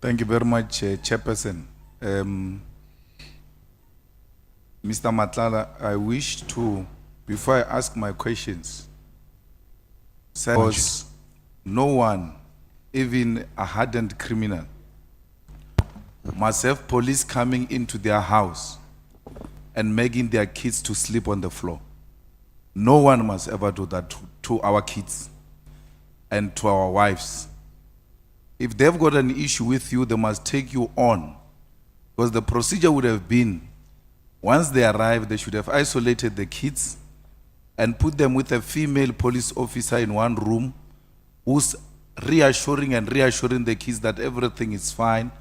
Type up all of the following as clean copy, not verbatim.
Thank you very much, Chairperson. Mr. Matlala, I wish to, before I ask my questions, say because no one, even a hardened criminal, must have police coming into their house and making their kids to sleep on the floor. No one must ever do that to our kids and to our wives. If they've got an issue with you, they must take you on. Because the procedure would have been, once they arrive, they should have isolated the kids and put them with a female police officer in one room who's reassuring the kids that everything is fine,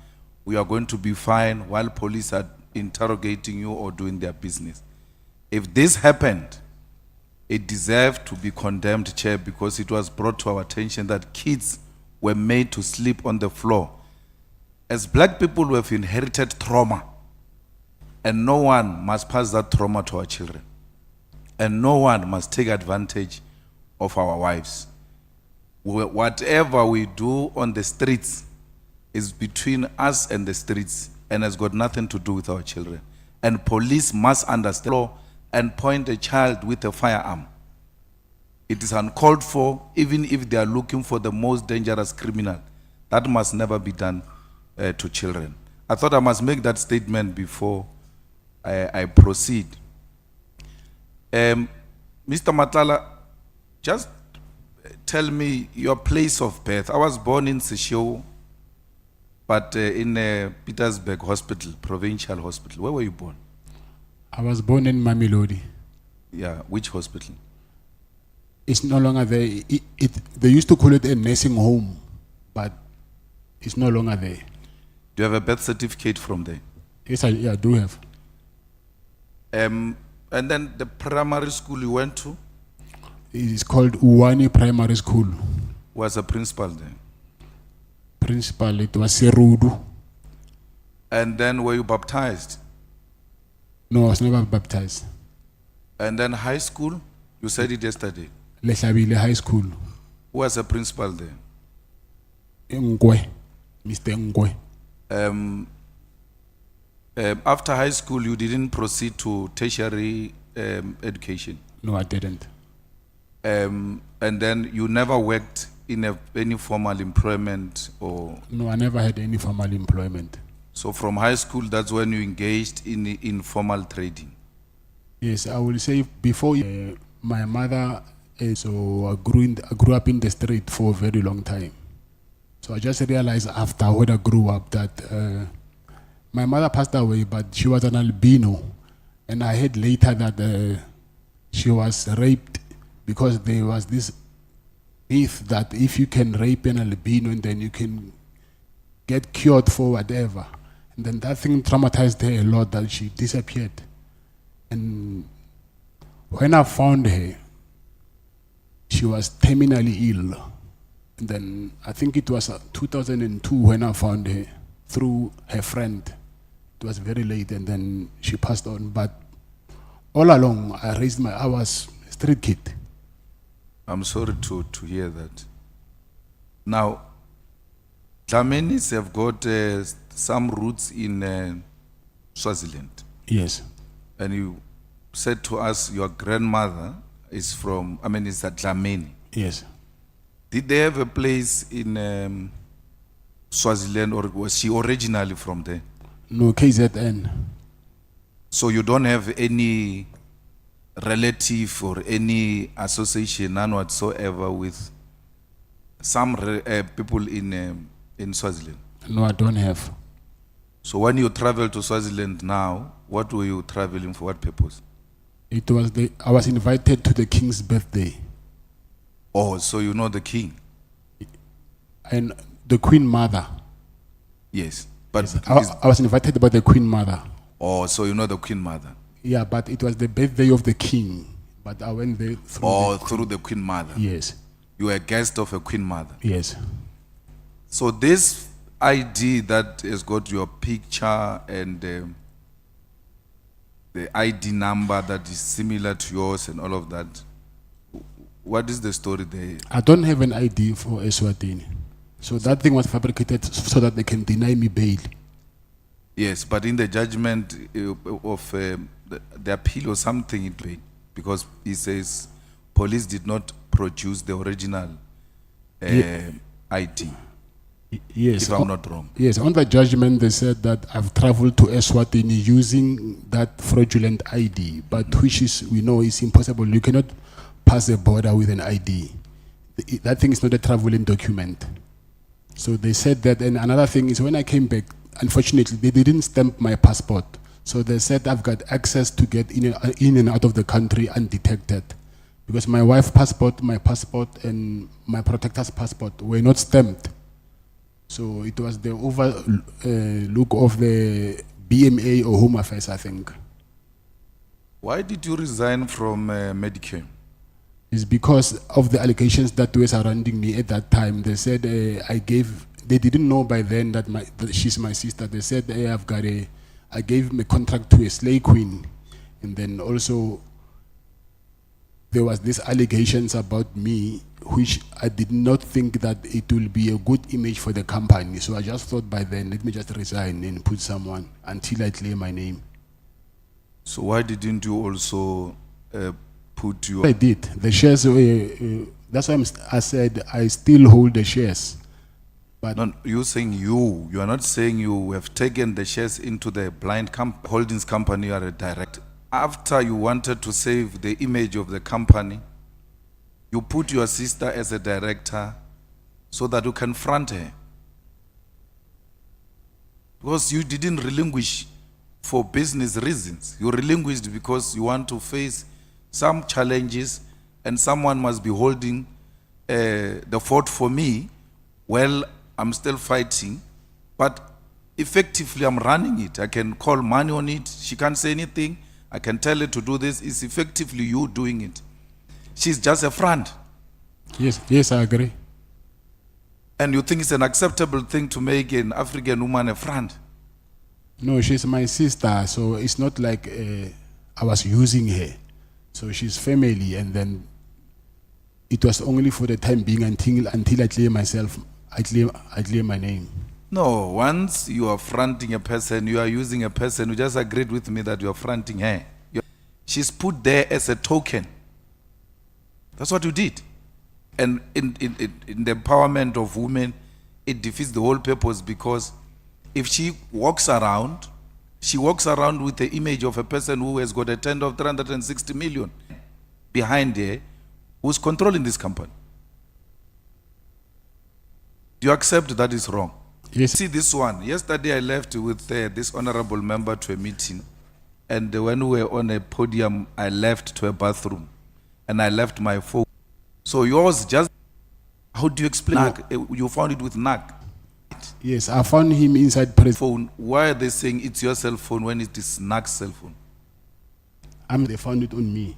we are going to be fine, while police are interrogating you or doing their business. If this happened, it deserved to be condemned, Chair, because it was brought to our attention that kids were made to sleep on the floor. As black people, we have inherited trauma, and no one must pass that trauma to our children. And no one must take advantage of our wives. Whatever we do on the streets is between us and the streets and has got nothing to do with our children. And police must understand law and point a child with a firearm. It is uncalled for, even if they are looking for the most dangerous criminal. That must never be done to children. I thought I must make that statement before I proceed. Mr. Matlala, just tell me your place of birth. I was born in Seshio, but in Petersburg Hospital, Provincial Hospital. Where were you born? I was born in Mamelodi. Yeah, which hospital? It's no longer there. They used to call it a nursing home, but it's no longer there. Do you have a birth certificate from there? Yes, I do have. And then the primary school you went to? It is called Uwani Primary School. Who was a principal there? Principal, it was Serudu. And then were you baptized? No, I was never baptized. And then high school? You said it yesterday. Leshabile High School. Who was a principal there? Ngwe, Mr. Ngwe. After high school, you didn't proceed to tertiary education? No, I didn't. And then you never worked in any formal employment or? No, I never had any formal employment. So from high school, that's when you engaged in informal trading? Yes, I will say before my mother, so I grew up in the street for a very long time. So I just realized after when I grew up that my mother passed away, but she was an albino. And I heard later that she was raped because there was this myth that if you can rape an albino, and then you can get cured for whatever. And then that thing traumatized her a lot, that she disappeared. And when I found her, she was terminally ill. And then I think it was 2002 when I found her through her friend. It was very late, and then she passed on. But all along, I was a street kid. I'm sorry to hear that. Now, Dlamenis have got some roots in Swaziland. Yes. And you said to us your grandmother is from, is at Dlamini. Yes. Did they have a place in Swaziland, or was she originally from there? No, KZN. So you don't have any relative or any association, none whatsoever, with some people in Swaziland? No, I don't have. So when you travel to Swaziland now, what were you traveling for? What purpose? It was I was invited to the king's birthday. Oh, so you know the king? And the queen mother. Yes. But yes, I was invited by the queen mother. Oh, so you know the queen mother? Yeah, but it was the birthday of the king. But I went there through the queen mother? Yes. You were a guest of a queen mother? Yes. So this ID that has got your picture and the ID number that is similar to yours and all of that, what is the story there? I don't have an ID for Eswatini. So that thing was fabricated so that they can deny me bail. Yes, but in the judgment of the appeal or something, because he says police did not produce the original ID, Yes, if I'm not wrong. Yes, on the judgment they said that I've traveled to Eswatini using that fraudulent ID, but which is, we know, is impossible. You cannot pass the border with an ID. That thing is not a traveling document. So they said that, and another thing is when I came back, unfortunately, they didn't stamp my passport. So they said I've got access to get in and out of the country undetected. Because my wife's passport, my passport, and my protector's passport were not stamped. So it was the overlook of the BMA or Home Affairs, I think. Why did you resign from Medicare? It's because of the allegations that were surrounding me at that time. They said they didn't know by then that she's my sister. They said I gave a contract to a slave queen. And then also there was these allegations about me, which I did not think that it will be a good image for the company. So I just thought by then, let me just resign and put someone until I clear my name. So why didn't you also put your... I did. The shares, that's why I said I still hold the shares. But no, you're saying you are not saying you have taken the shares into the blind holdings company, you are a director. After you wanted to save the image of the company, you put your sister as a director so that you can front her. Because you didn't relinquish for business reasons. You relinquished because you want to face some challenges and someone must be holding the fort for me. Well, I'm still fighting, but effectively I'm running it. I can call money on it. She can't say anything. I can tell her to do this. It's effectively you doing it. She's just a friend. Yes, I agree. And you think it's an acceptable thing to make an African woman a friend? No, she's my sister, so it's not like I was using her. So she's family, and then it was only for the time being until I clear myself, I clear my name. No, once you are fronting a person, you are using a person. You just agreed with me that you are fronting her. She's put there as a token. That's what you did. And in the empowerment of women, it defeats the whole purpose, because if she walks around with the image of a person who has got a tender of 360 million behind her, who's controlling this company. Do you accept that is wrong? Yes. See this one. Yesterday I left with this honorable member to a meeting, and when we were on a podium, I left to a bathroom, and I left my phone. So yours just, how do you explain? You found it with NAC. Yes, I found him inside prison. Phone. Why are they saying it's your cell phone when it is NAC's cell phone? They found it on me.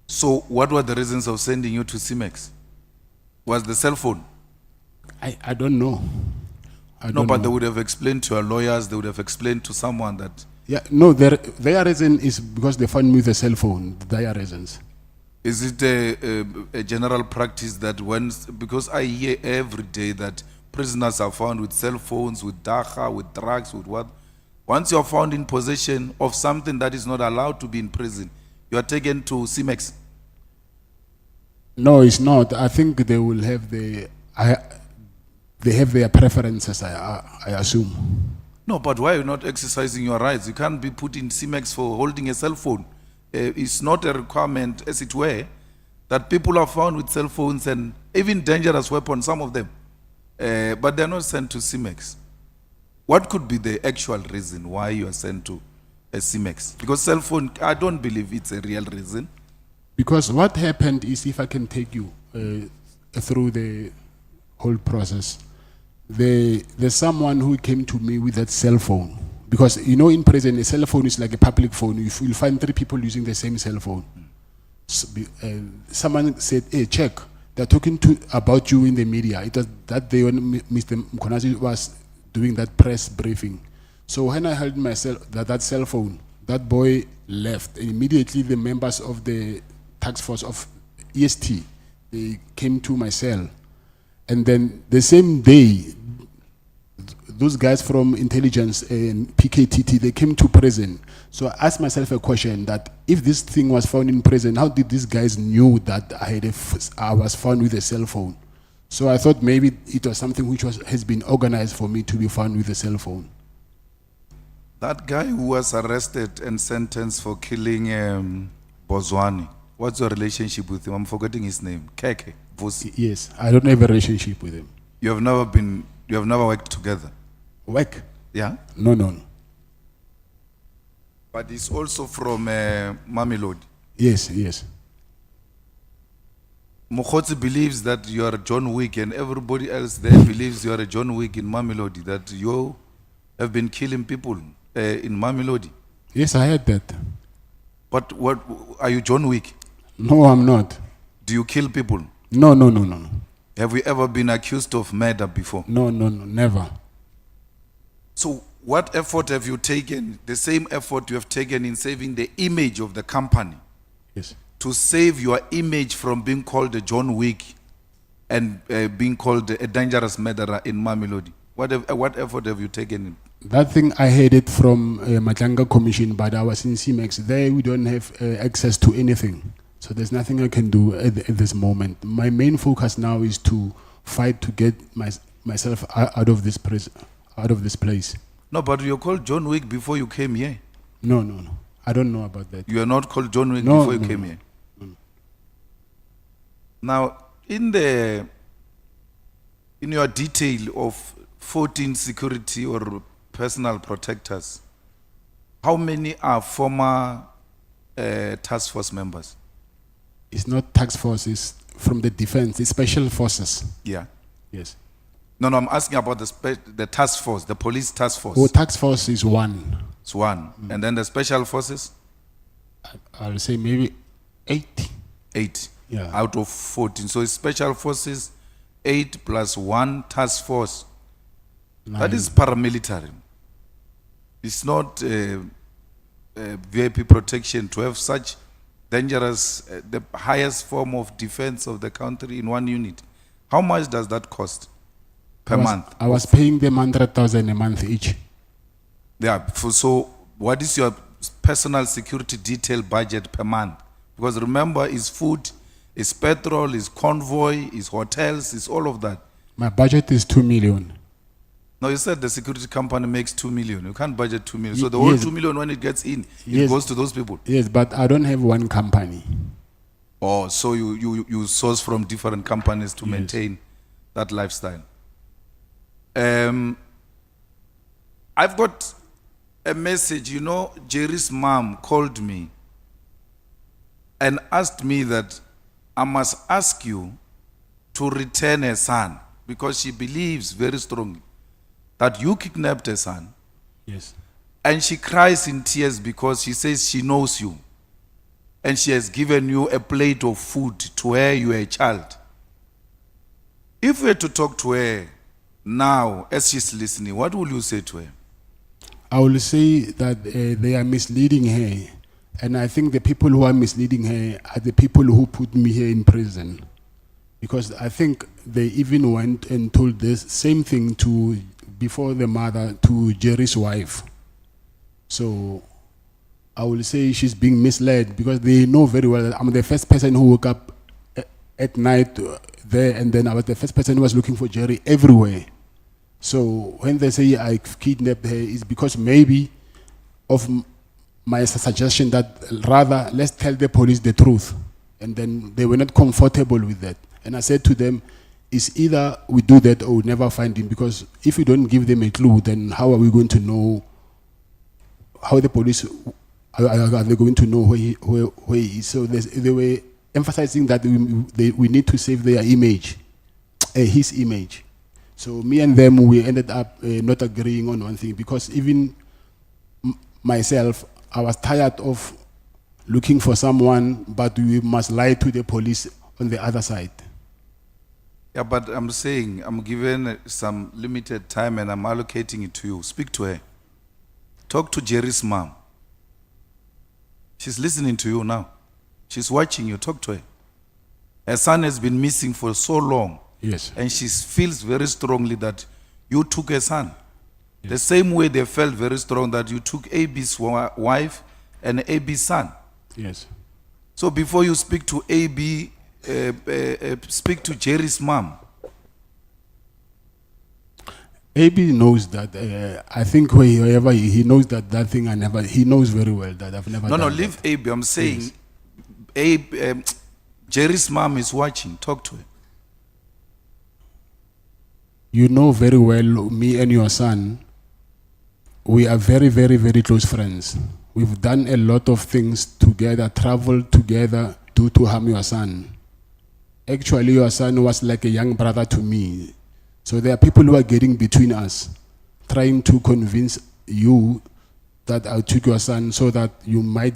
So what were the reasons of sending you to CIMEX? Was the cell phone? I don't know. They would have explained to your lawyers, they would have explained to someone that... Yeah, no, their reason is because they found me with a cell phone, their reasons. Is it a general practice that because I hear every day that prisoners are found with cell phones, with dacha, with drugs, with what? Once you are found in possession of something that is not allowed to be in prison, you are taken to CIMEX. No, it's not. I think they will have they have their preferences, I assume. No, but why are you not exercising your rights? You can't be put in CIMEX for holding a cell phone. It's not a requirement, as it were, that people are found with cell phones and even dangerous weapons, some of them. But they're not sent to CIMEX. What could be the actual reason why you are sent to a CIMEX? Because cell phone, I don't believe it's a real reason. Because what happened is, if I can take you through the whole process, there's someone who came to me with that cell phone. Because, you know, in prison, a cell phone is like a public phone. You'll find 3 people using the same cell phone. Someone said, hey, check. They're talking about you in the media. It was that day when Mr. Mkonazi was doing that press briefing. So when I held that cell phone, that boy left. And immediately the members of the task force of EST, they came to my cell. And then the same day, those guys from intelligence and PKTT, they came to prison. So I asked myself a question that if this thing was found in prison, how did these guys knew that I was found with a cell phone? So I thought maybe it was something which has been organized for me to be found with a cell phone. That guy who was arrested and sentenced for killing Boswani, what's your relationship with him? I'm forgetting his name. Keke. Vusi. Yes, I don't have a relationship with him. You have never worked together. Work? Yeah? No. But he's also from Mamelodi. Yes. Mokotsi believes that you are John Wick and everybody else there believes you are a John Wick in Mamelodi, that you have been killing people in Mamelodi. Yes, I heard that. But what are you, John Wick? No, I'm not. Do you kill people? No. Have we ever been accused of murder before? No, never. So what effort have you taken, the same effort you have taken in saving the image of the company, Yes. to save your image from being called a John Wick and being called a dangerous murderer in Mamelodi? What effort have you taken? That thing I heard it from Matlala Commission, but I was in CMEX. There we don't have access to anything. So there's nothing I can do at this moment. My main focus now is to fight to get myself out of this place. No, but you're called John Wick before you came here. No. I don't know about that. You are not called John Wick No, before you no, came no. here. Now, in your detail of 14 security or personal protectors, how many are former task force members? It's not task force, it's from the defense, it's special forces. Yeah. Yes. No, I'm asking about the task force, the police task force. Oh, task force is one. It's one. And then the special forces? I'll say maybe 8. 8. Yeah. Out of 14. So it's special forces, 8 plus 1 task force. 9. That is paramilitary. It's not VIP protection to have such dangerous, the highest form of defense of the country in one unit. How much does that cost per month? I was paying them 100,000 a month each. Yeah. So what is your personal security detail budget per month? Because remember, it's food, it's petrol, it's convoy, it's hotels, it's all of that. My budget is 2 million. No, you said the security company makes 2 million. You can't budget 2 million. So the whole Yes. 2 million, when it gets in, it Yes. goes to those people. Yes, but I don't have one company. Oh, so you source from different companies to Yes. maintain that lifestyle. I've got a message. You know, Jerry's mom called me and asked me that I must ask you to return her son because she believes very strongly that you kidnapped her son. Yes. And she cries in tears because she says she knows you. And she has given you a plate of food to her, you are a child. If we were to talk to her now, as she's listening, what will you say to her? I will say that they are misleading her. And I think the people who are misleading her are the people who put me here in prison. Because I think they even went and told this same thing before the mother to Jerry's wife. So I will say she's being misled because they know very well that I'm the first person who woke up at night there, and then I was the first person who was looking for Jerry everywhere. So when they say I kidnapped her, it's because maybe of my suggestion that rather let's tell the police the truth. And then they were not comfortable with that. And I said to them, it's either we do that or we never find him, because if we don't give them a clue, then how are we going to know, how the police, are they going to know where he is? So they were emphasizing that we need to save their image, his image. So me and them, we ended up not agreeing on one thing, because even myself, I was tired of looking for someone, but we must lie to the police on the other side. Yeah, but I'm saying I'm given some limited time and I'm allocating it to you. Speak to her. Talk to Jerry's mom. She's listening to you now. She's watching you. Talk to her. Her son has been missing for so long. Yes. And she feels very strongly that you took her son. The same way they felt very strong that you took AB's wife and AB's son. Yes. So before you speak to AB, speak to Jerry's mom. AB knows that. I think wherever he knows that thing I never. He knows very well that I've never. No, done leave that. AB. I'm saying, Yes. Abe, Jerry's mom is watching. Talk to her. You know very well, me and your son. We are very, very, very close friends. We've done a lot of things together, traveled together to harm your son. Actually, your son was like a young brother to me. So there are people who are getting between us, trying to convince you that I took your son so that you might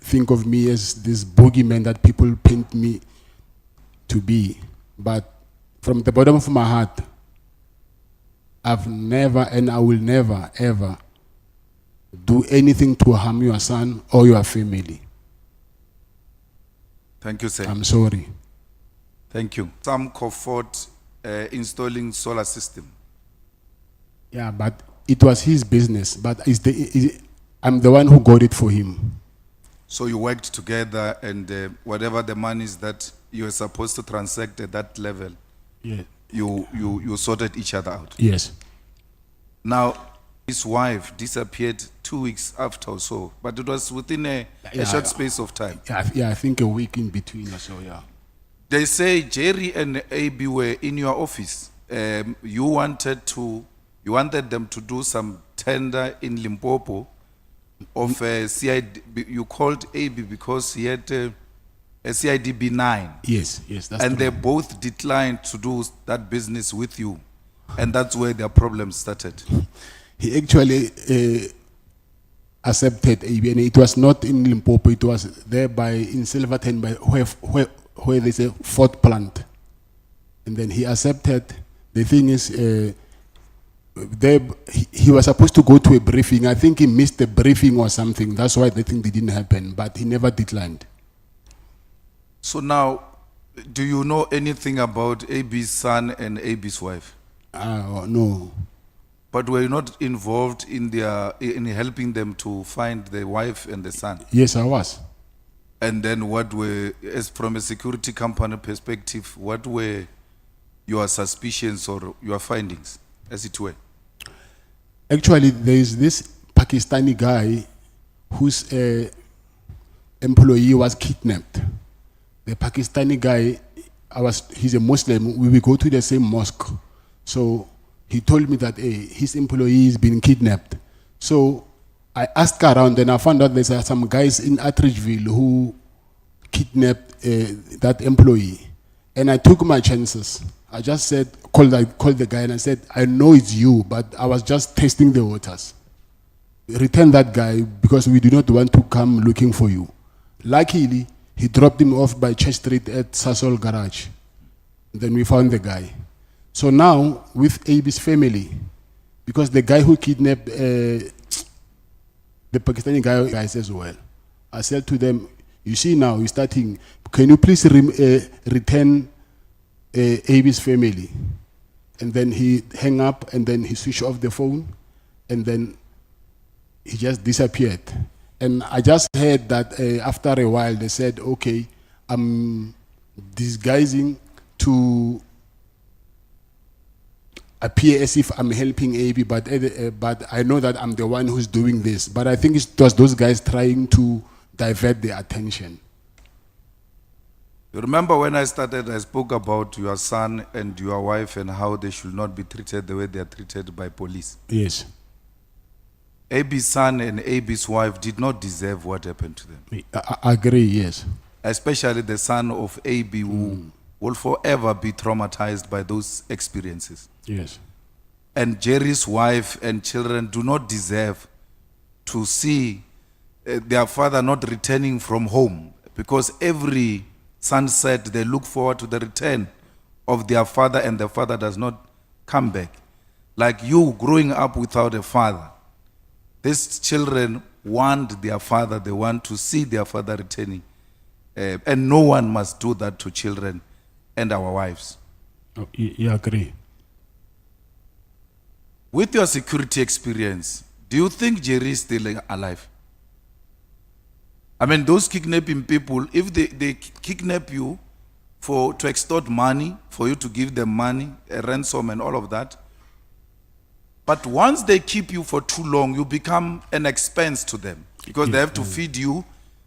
think of me as this boogeyman that people paint me to be. But from the bottom of my heart, I've never and I will never, ever do anything to harm your son or your family. Thank you, sir. I'm sorry. Thank you. Some comfort installing solar system. Yeah, but it was his business. But I'm the one who got it for him. So you worked together, and whatever the monies that you were supposed to transact at that level, Yeah. you sorted each other out. Yes. Now, his wife disappeared 2 weeks after or so, but it was within a short space of time. Yeah, I think a week in between or so, yeah. They say Jerry and AB were in your office. You wanted them to do some tender in Limpopo of a CID. You called AB because he had a CIDB 9. Yes, that's And true. they both declined to do that business with you. And that's where their problems started. He actually accepted AB, and it was not in Limpopo, it was there in Silverton, where there's a fourth plant. And then he accepted. The thing is, he was supposed to go to a briefing. I think he missed the briefing or something. That's why the thing didn't happen, but he never declined. So now, do you know anything about AB's son and AB's wife? No. But were you not involved in helping them to find the wife and the son? Yes, I was. And then what were, as from a security company perspective, what were your suspicions or your findings, as it were? Actually, there is this Pakistani guy whose employee was kidnapped. The Pakistani guy, he's a Muslim. We will go to the same mosque. So he told me that his employee is being kidnapped. So I asked around, and I found out there's some guys in Atteridgeville who kidnapped that employee. And I took my chances. I just said, called the guy, and I said, I know it's you, but I was just testing the waters. Return that guy because we do not want to come looking for you. Luckily, he dropped him off by Church Street at Sasol Garage. Then we found the guy. So now, with AB's family, because the guy who kidnapped the Pakistani guys as well, I said to them, you see now, you're starting, can you please return AB's family? And then he hung up, and then he switched off the phone, and then he just disappeared. And I just heard that after a while, they said, okay, I'm disguising to appear as if I'm helping AB, but I know that I'm the one who's doing this. But I think it was those guys trying to divert their attention. You remember when I started, I spoke about your son and your wife and how they should not be treated the way they are treated by police. Yes. AB's son and AB's wife did not deserve what happened to them. I agree, yes. Especially the son of AB, who will forever be traumatized by those experiences. Yes. And Jerry's wife and children do not deserve to see their father not returning from home, because every sunset they look forward to the return of their father, and the father does not come back. Like you growing up without a father, these children want their father, they want to see their father returning. And no one must do that to children and our wives. Oh, you agree? With your security experience, do you think Jerry is still alive? I mean, those kidnapping people, if they kidnap you to extort money, for you to give them money, a ransom and all of that, but once they keep you for too long, you become an expense to them because they have to feed you,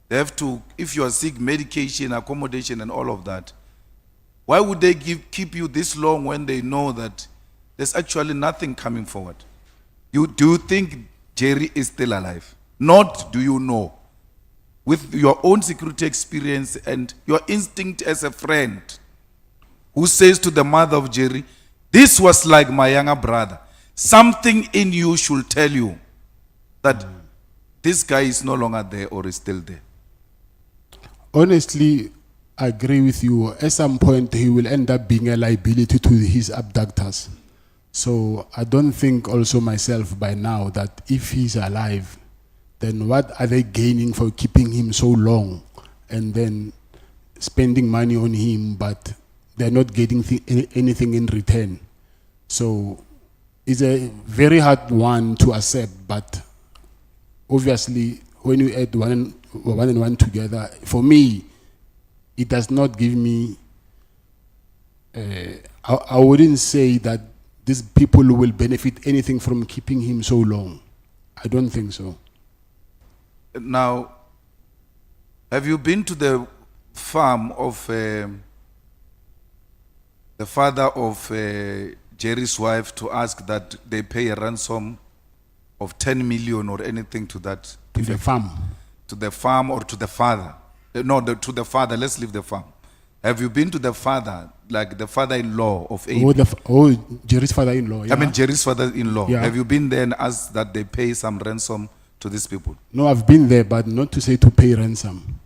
they have to, if you are sick, medication, accommodation and all of that. Why would they keep you this long when they know that there's actually nothing coming forward? Do you think Jerry is still alive? Not do you know. With your own security experience and your instinct as a friend who says to the mother of Jerry, this was like my younger brother. Something in you should tell you that this guy is no longer there or is still there. Honestly, I agree with you. At some point, he will end up being a liability to his abductors. So I don't think also myself by now that if he's alive, then what are they gaining for keeping him so long and then spending money on him, but they're not getting anything in return? So it's a very hard one to accept, but obviously when you add one and one together, for me, it does not give me, I wouldn't say that these people will benefit anything from keeping him so long. I don't think so. Now, have you been to the farm of the father of Jerry's wife to ask that they pay a ransom of 10 million or anything to that? To the farm? To the farm or to the father? No, to the father. Let's leave the farm. Have you been to the father, like the father-in-law of AB? Jerry's father-in-law, yeah. I mean Jerry's father-in-law. Yeah. Have you been there and asked that they pay some ransom to these people? No, I've been there, but not to say to pay ransom.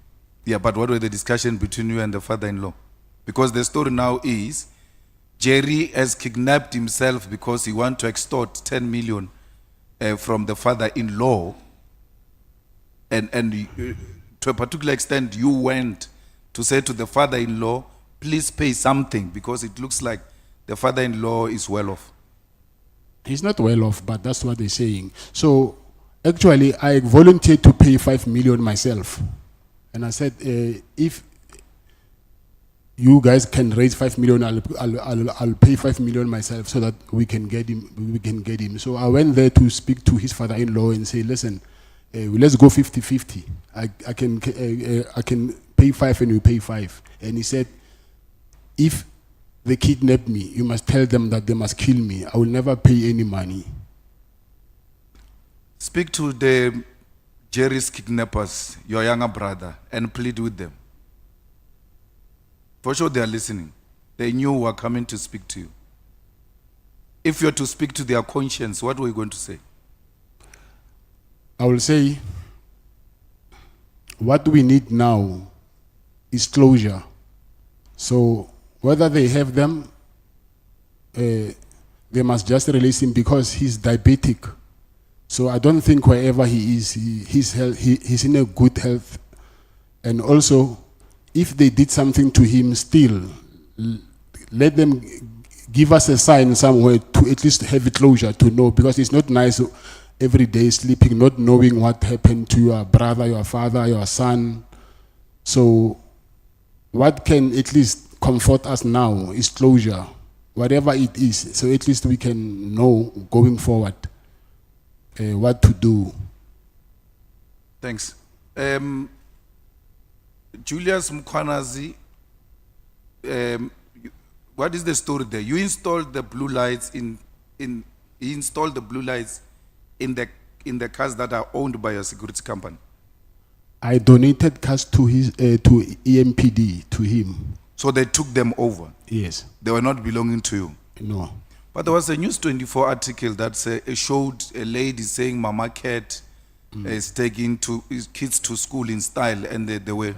Yeah, but what were the discussion between you and the father-in-law? Because the story now is Jerry has kidnapped himself because he wants to extort 10 million from the father-in-law, and to a particular extent you went to say to the father-in-law, please pay something, because it looks like the father-in-law is well off. He's not well off, but that's what they're saying. So actually, I volunteered to pay 5 million myself. And I said, if you guys can raise 5 million, I'll pay 5 million myself so that we can get him. So I went there to speak to his father-in-law and say, listen, let's go 50-50. I can pay 5 and you pay 5. And he said, if they kidnap me, you must tell them that they must kill me. I will never pay any money. Speak to the Jerry's kidnappers, your younger brother, and plead with them. For sure they are listening. They knew we were coming to speak to you. If you are to speak to their conscience, what were you going to say? I will say, what we need now is closure. So whether they have them, they must just release him because he's diabetic. So I don't think wherever he is, he's in a good health. And also, if they did something to him still, let them give us a sign somewhere to at least have a closure, to know, because it's not nice every day sleeping, not knowing what happened to your brother, your father, your son. So what can at least comfort us now is closure, whatever it is, so at least we can know going forward what to do. Thanks. Julius Mkwanazi, what is the story there? You installed the blue lights he installed the blue lights in the cars that are owned by your security company. I donated cars to his to EMPD, to him. So they took them over? Yes. They were not belonging to you? No. But there was a News 24 article that showed a lady saying Mama Cat is taking his kids to school in style, and they were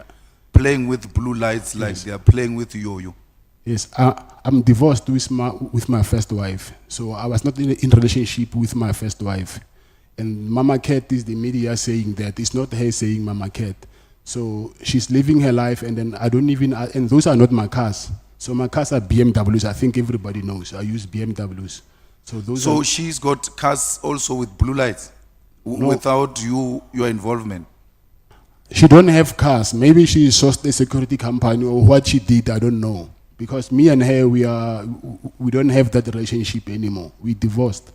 playing with blue lights like they are playing with yo-yo. Yes, I'm divorced with my first wife. So I was not in relationship with my first wife. And Mama Cat is the media saying that. It's not her saying Mama Cat. So she's living her life, and then I don't even, and those are not my cars. So my cars are BMWs. I think everybody knows. I use BMWs. So those So are, she's got cars also with blue lights, No. without your involvement. she don't have cars. Maybe she sourced a security company or what she did, I don't know. Because me and her, we don't have that relationship anymore. We divorced.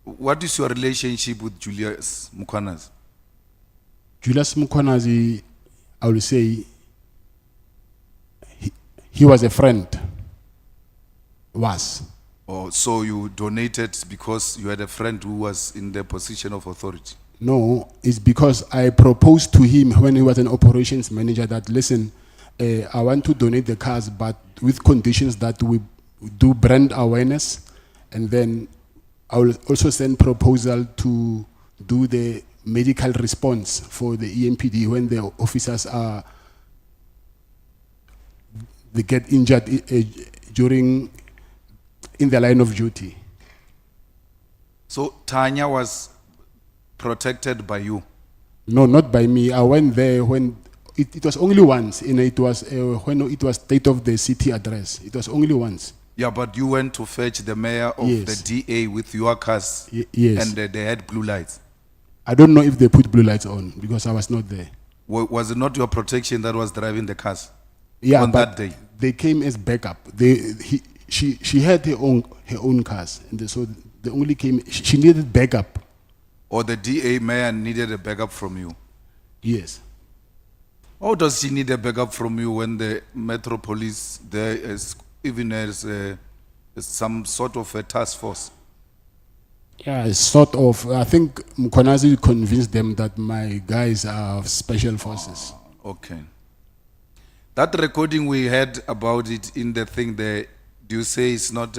What is your relationship with Julius Mukwanas? Julius Mukwanazi, I will say, he was a friend. Was. Or so you donated because you had a friend who was in the position of authority? No, it's because I proposed to him when he was an operations manager that, listen, I want to donate the cars, but with conditions that we do brand awareness, and then I will also send proposal to do the medical response for the EMPD when the officers they get injured in the line of duty. So Tanya was protected by you? No, not by me. I went there when it was only once, and it was when it was state of the city address. It was only once. Yeah, but you went to fetch the mayor of Yes. the DA with your cars, Yes. and they had blue lights. I don't know if they put blue lights on because I was not there. Was it not your protection that was driving the cars? Yeah, On but that day? they came as backup. She had her own cars, and so they only came. She needed backup. Or the DA mayor needed a backup from you? Yes. How does she need a backup from you when the Metro Police there is even as some sort of a task force? Yeah, it's sort of. I think Mkonazi convinced them that my guys are special forces. Okay. That recording we had about it in the thing there, do you say it's not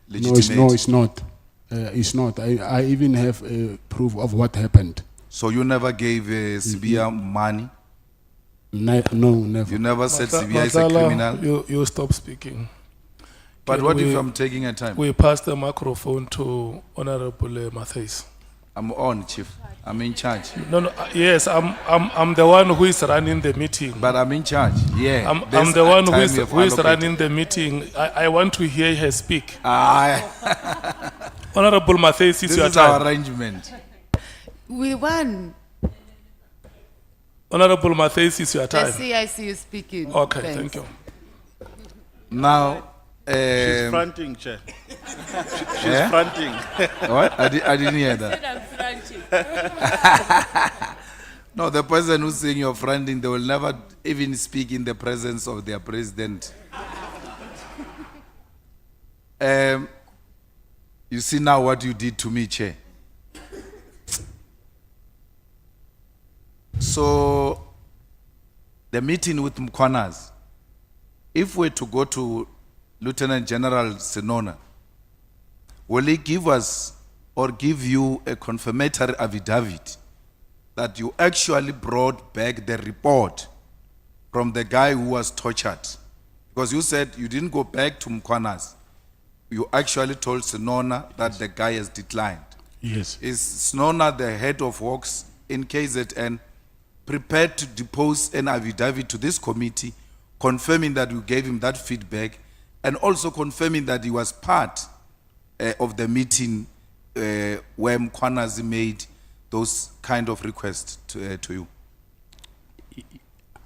legitimate? No, it's not. It's not. I even have proof of what happened. So you never gave Sibia money? No, never. You never said Sibia is a criminal? Matlala, you stop speaking. But Can what if we- I'm taking a time? We pass the microphone to Honorable Matthijs. I'm on, Chief. I'm in charge. No, yes, I'm the one who is running the meeting. But I'm in charge. Yeah. I'm There's the one time who is we have allocated. running the meeting. I want to hear her speak. Ah, Honorable Matthijs, this it's your is our time. arrangement. We won. Honorable Matthijs, it's your I time. see, I see you speaking. Okay, Thanks. thank you. Now, She's fronting, Chair. She's Yeah? fronting. what? I didn't hear that. No, the person who's saying you're fronting, they will never even speak in the presence of their president. You see now what you did to me, Chair. So, the meeting with Mkwanas, if we're to go to Lieutenant General Senona, will he give us or give you a confirmatory affidavit that you actually brought back the report from the guy who was tortured? Because you said you didn't go back to Mkwanas. You actually told Senona that the guy has declined. Yes. Is Senona, the head of works in KZN, prepared to depose an affidavit to this committee confirming that you gave him that feedback and also confirming that he was part of the meeting where Mkwanazi made those kind of requests to you?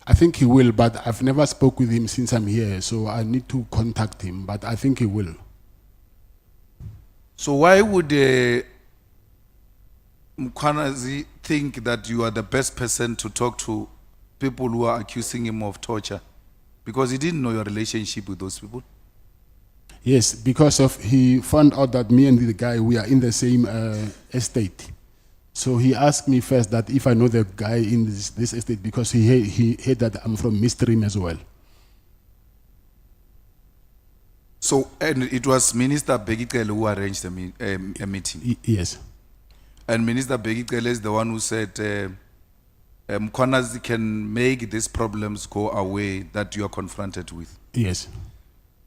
I think he will, but I've never spoke with him since I'm here, so I need to contact him, but I think he will. So why would Mkwanazi think that you are the best person to talk to people who are accusing him of torture? Because he didn't know your relationship with those people. Yes, because of he found out that me and the guy, we are in the same estate. So he asked me first that if I know the guy in this estate, because he heard that I'm from Midstream as well. So, and it was Minister Bheki who arranged a meeting. Yes. And Minister Bheki is the one who said, Mkwanazi can make these problems go away that you are confronted with. Yes.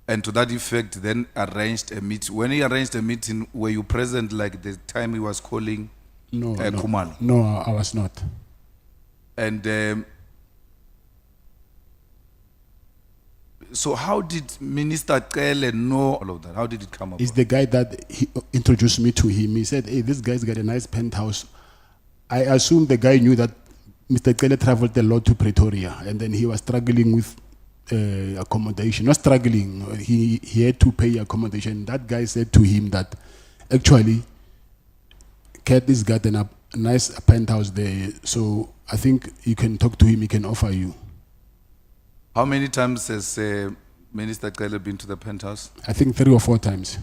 And to that effect, then arranged a meeting. When he arranged a meeting, were you present like the time he was calling No, Kumalo? no, I was not. And So how did Minister Cele know all of that? How did it come about? Is the guy that he introduced me to him. He said, hey, this guy's got a nice penthouse. I assume the guy knew that Mr. Cele traveled a lot to Pretoria, and then he was struggling with accommodation. Not struggling, he had to pay accommodation. That guy said to him that actually, Cat has got a nice penthouse there, so I think you can talk to him, he can offer you. How many times has Minister Cele been to the penthouse? I think 3 or 4 times.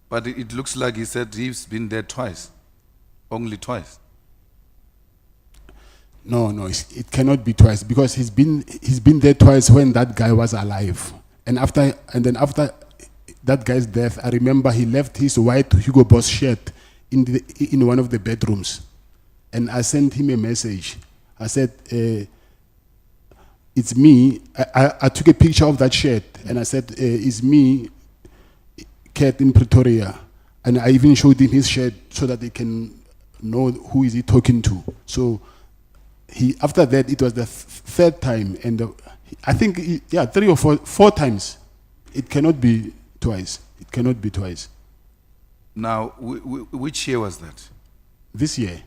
But it looks like he said he's been there twice. Only twice. No, it cannot be twice because he's been there twice when that guy was alive, and then after that guy's death, I remember he left his white Hugo Boss shirt in one of the bedrooms, and I sent him a message. I said, "It's me." I took a picture of that shirt, and I said, "It's me, Cat in Pretoria," and I even showed him his shirt so that they can know who is he talking to. So. After that, it was the third time, and I think, 3 or 4 times. It cannot be twice. It cannot be twice. Now, which year was that? This year.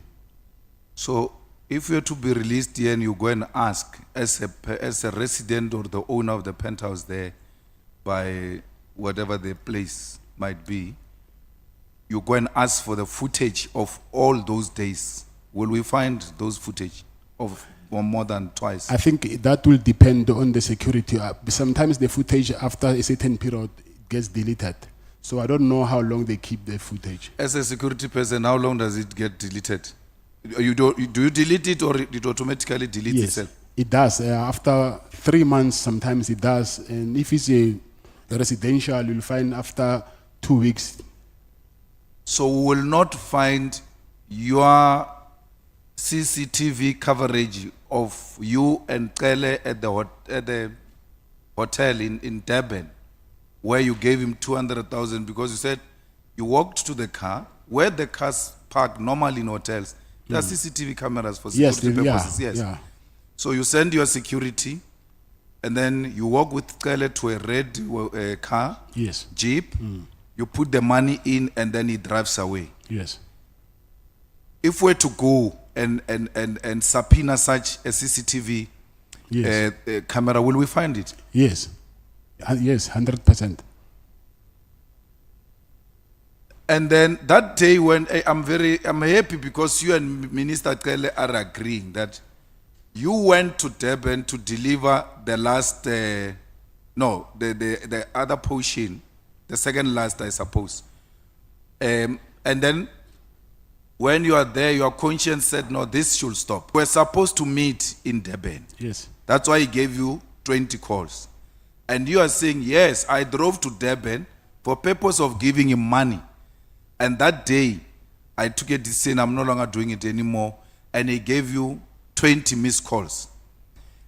So, if you're to be released here and you go and ask as a resident or the owner of the penthouse there, by whatever the place might be, you go and ask for the footage of all those days. Will we find those footage? Or more than twice? I think that will depend on the security. Sometimes the footage after a certain period gets deleted. So I don't know how long they keep the footage. As a security person, how long does it get deleted? Do you delete it or it automatically deletes itself? It does. After 3 months, sometimes it does. And if it's a residential, you'll find after 2 weeks. So we will not find your CCTV coverage of you and Cele at the hotel in Durban, where you gave him 200,000 because you said you walked to the car, where the cars park normally in hotels. There are CCTV cameras for security purposes. Yes. Yeah. So you send your security, and then you walk with Cele to a red car, Yes. Jeep. You put the money in, and then he drives away. Yes. If we're to go and subpoena such a CCTV Yes. camera, will we find it? Yes. Yes, 100%. And then that day when I'm happy because you and Minister Cele are agreeing that you went to Durban to deliver the last, the other portion, the second last, I suppose. And then when you are there, your conscience said, no, this should stop. We're supposed to meet in Durban. Yes. That's why he gave you 20 calls. And you are saying, yes, I drove to Durban for purpose of giving him money. And that day, I took a decision, I'm no longer doing it anymore. And he gave you 20 missed calls.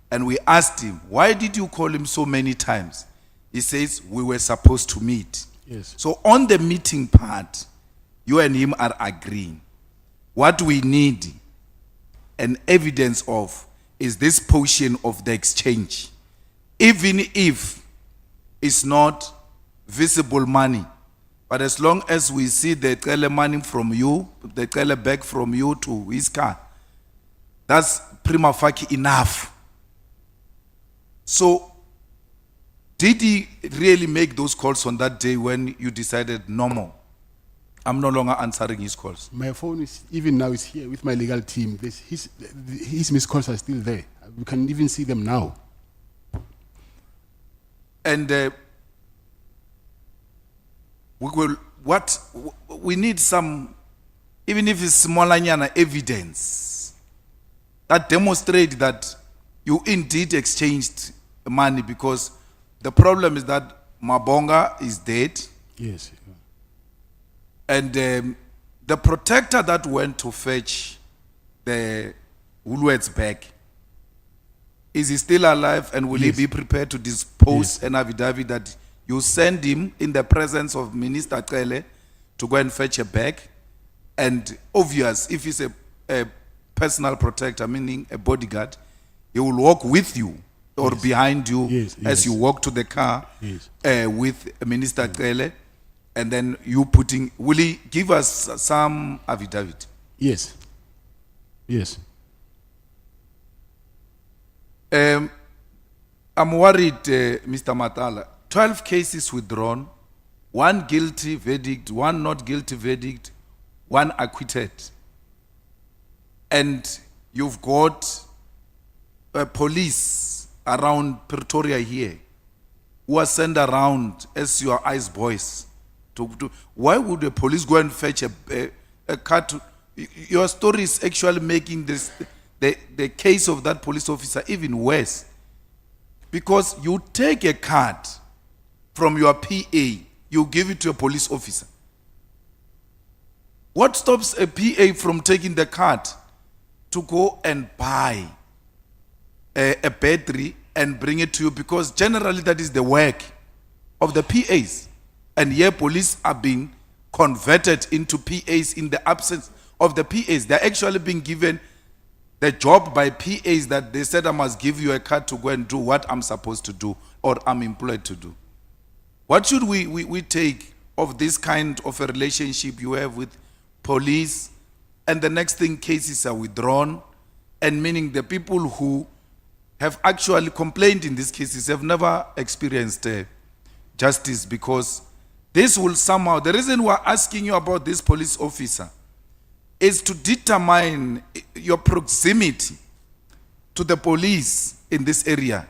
And we asked him, why did you call him so many times? He says, we were supposed to meet. Yes. So on the meeting part, you and him are agreeing. What we need an evidence of is this portion of the exchange. Even if it's not visible money, but as long as we see the Cele money from you, the Cele bag from you to his car, that's prima facie enough. So, did he really make those calls on that day when you decided no more? I'm no longer answering his calls. My phone is, even now, is here with my legal team. His missed calls are still there. We can even see them now. And we need some, even if it's smaller evidence that demonstrate that you indeed exchanged money, because the problem is that Mabonga is dead. Yes. And the protector that went to fetch the Woolworths bag, is he still alive, and will Yes. he be prepared to dispose Yes. an affidavit that you send him in the presence of Minister Cele to go and fetch a bag? And obvious, if he's a personal protector, meaning a bodyguard, he will walk with you or behind you Yes, as yes. you walk to the car Yes. with Minister Cele, and then you putting, will he give us some affidavit? Yes. Yes. I'm worried, Mr. Matlala. 12 cases withdrawn, 1 guilty verdict, 1 not guilty verdict, 1 acquitted. And you've got police around Pretoria here who are sent around as your eyes boys. Why would the police go and fetch a car to, your story is actually making this, the case of that police officer even worse. Because you take a card from your PA, you give it to a police officer. What stops a PA from taking the card to go and buy a battery and bring it to you? Because generally that is the work of the PAs. And here police are being converted into PAs in the absence of the PAs. They're actually being given the job by PAs that they said, I must give you a card to go and do what I'm supposed to do or I'm employed to do. What should we take of this kind of a relationship you have with police? And the next thing, cases are withdrawn, and meaning the people who have actually complained in these cases have never experienced justice, because this will somehow, the reason we're asking you about this police officer is to determine your proximity to the police in this area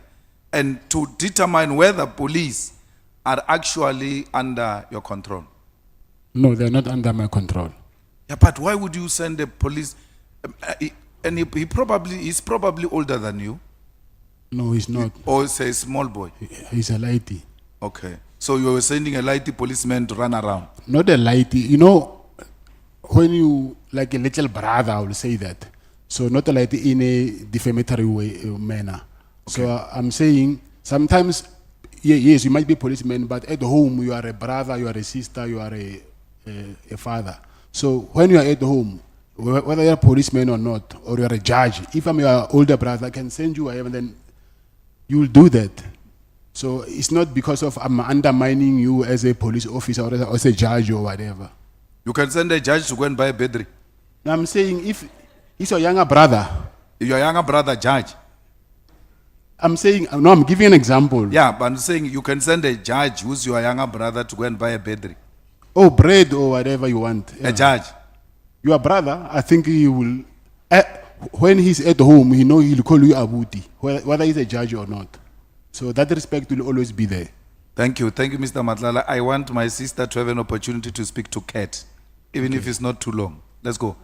and to determine whether police are actually under your control. No, they're not under my control. Yeah, but why would you send a police? And he's probably older than you, No, he's not. or is a small boy. He's a lighty. Okay, so you were sending a lighty policeman to run around. Not a lighty. You know, when you, like a little brother, I will say that. So not a lighty in a defamatory way, manner. So I'm saying sometimes, yes, you might be a policeman, but at home you are a brother, you are a sister, you are a father. So when you are at home, whether you're a policeman or not, or you're a judge, if I'm your older brother, I can send you wherever, then you will do that. So it's not because of I'm undermining you as a police officer or as a judge or whatever. You can send a judge to go and buy a battery. Now I'm saying if he's your younger brother, Your younger brother judge. I'm saying, no, I'm giving an example. Yeah, but I'm saying you can send a judge who's your younger brother to go and buy a battery. Oh, bread or whatever you want. A judge. Your brother, I think he will, when he's at home, he'll call you Abuti, whether he's a judge or not. So that respect will always be there. Thank you, Mr. Matlala. I want my sister to have an opportunity to speak to Kat, even if it's not too long. Let's go.